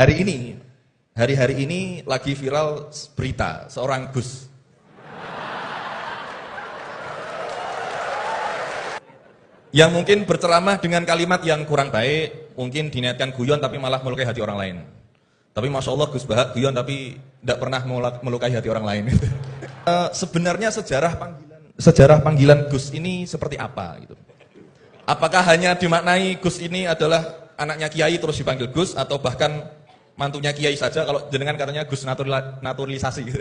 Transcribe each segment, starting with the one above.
Hari ini, hari-hari ini lagi viral berita seorang Gus. Yang mungkin berceramah dengan kalimat yang kurang baik, mungkin diniatkan guyon tapi malah melukai hati orang lain. Tapi Masya Allah Gus Bahak guyon tapi tidak pernah melukai hati orang lain. Sebenarnya sejarah panggilan Gus ini seperti apa gitu? Apakah hanya dimaknai Gus ini adalah anaknya Kiai terus dipanggil Gus, atau bahkan mantunya Kiai saja kalau jenengan katanya Gus naturalisasi gitu.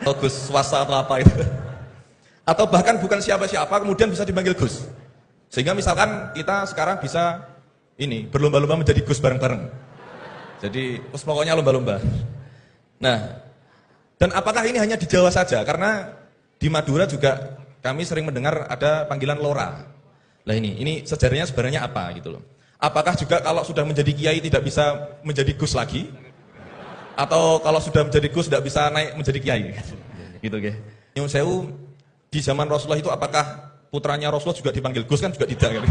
Atau Gus swasta atau apa itu. Atau bahkan bukan siapa-siapa kemudian bisa dipanggil Gus. Sehingga misalkan kita sekarang bisa ini berlomba-lomba menjadi Gus bareng-bareng. Jadi pokoknya lomba-lomba. Nah, dan apakah ini hanya di Jawa saja? Karena di Madura juga kami sering mendengar ada panggilan Lora. Lah ini sejarahnya sebenarnya apa gitu loh. Apakah juga kalau sudah menjadi kiai tidak bisa menjadi Gus lagi? Atau kalau sudah menjadi Gus tidak bisa naik menjadi kiai? Gitu nggih. Nyuwun sewu, di zaman Rasulullah itu apakah putranya Rasulullah juga dipanggil Gus? Kan juga tidak kan.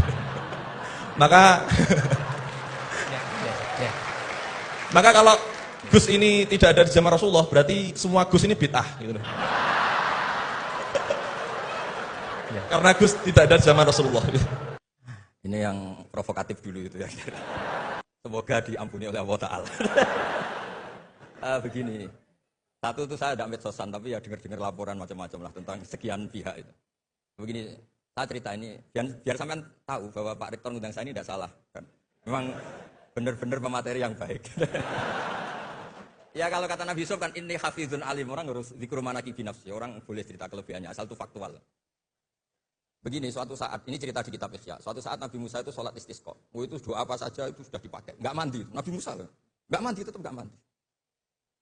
Maka kalau Gus ini tidak ada di zaman Rasulullah, berarti semua Gus ini bid'ah gitu loh. Karena Gus tidak ada di zaman Rasulullah. Ini yang provokatif dulu itu ya. Semoga diampuni oleh Allah Ta'ala. Begini, satu itu saya tidak medsosan, tapi ya dengar-dengar laporan macam-macam lah tentang sekian pihak itu. Begini, saya cerita ini, biar sampean tahu bahwa Pak Rektor ngundang saya ini tidak salah. Kan? Memang benar-benar pemateri yang baik. Ya kalau kata Nabi Yusuf kan, ini hafizun alim, orang harus dzikru manaqib nafsi, orang boleh cerita kelebihannya, asal itu faktual. Begini, suatu saat, ini cerita di kitab Ihya, suatu saat Nabi Musa itu sholat istisqa. Itu doa apa saja itu sudah dipakai. Enggak mandi, Nabi Musa loh. Enggak mandi, tetap enggak mandi.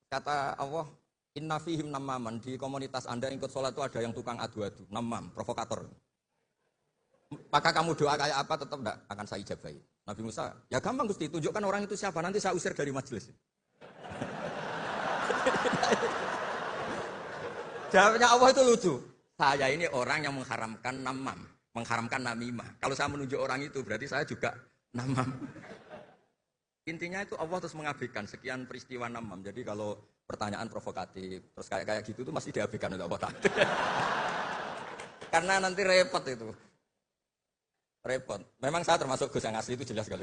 Kata Allah, inna fihim namaman, di komunitas Anda yang ikut sholat itu ada yang tukang adu-adu, namam, provokator. Maka kamu doa kayak apa tetap enggak akan saya ijabahi. Nabi Musa, ya gampang Gusti, tunjukkan orang itu siapa, nanti saya usir dari majelis. Jawabnya Allah itu lucu. Saya ini orang yang mengharamkan namam, mengharamkan namimah. Kalau saya menunjuk orang itu berarti saya juga namam. Intinya itu Allah terus mengabaikan sekian peristiwa namam. Jadi kalau pertanyaan provokatif terus kayak gitu tuh masih diabaikan oleh Allah. Karena nanti repot itu. Repot. Memang saya termasuk Gus yang asli itu jelas sekali.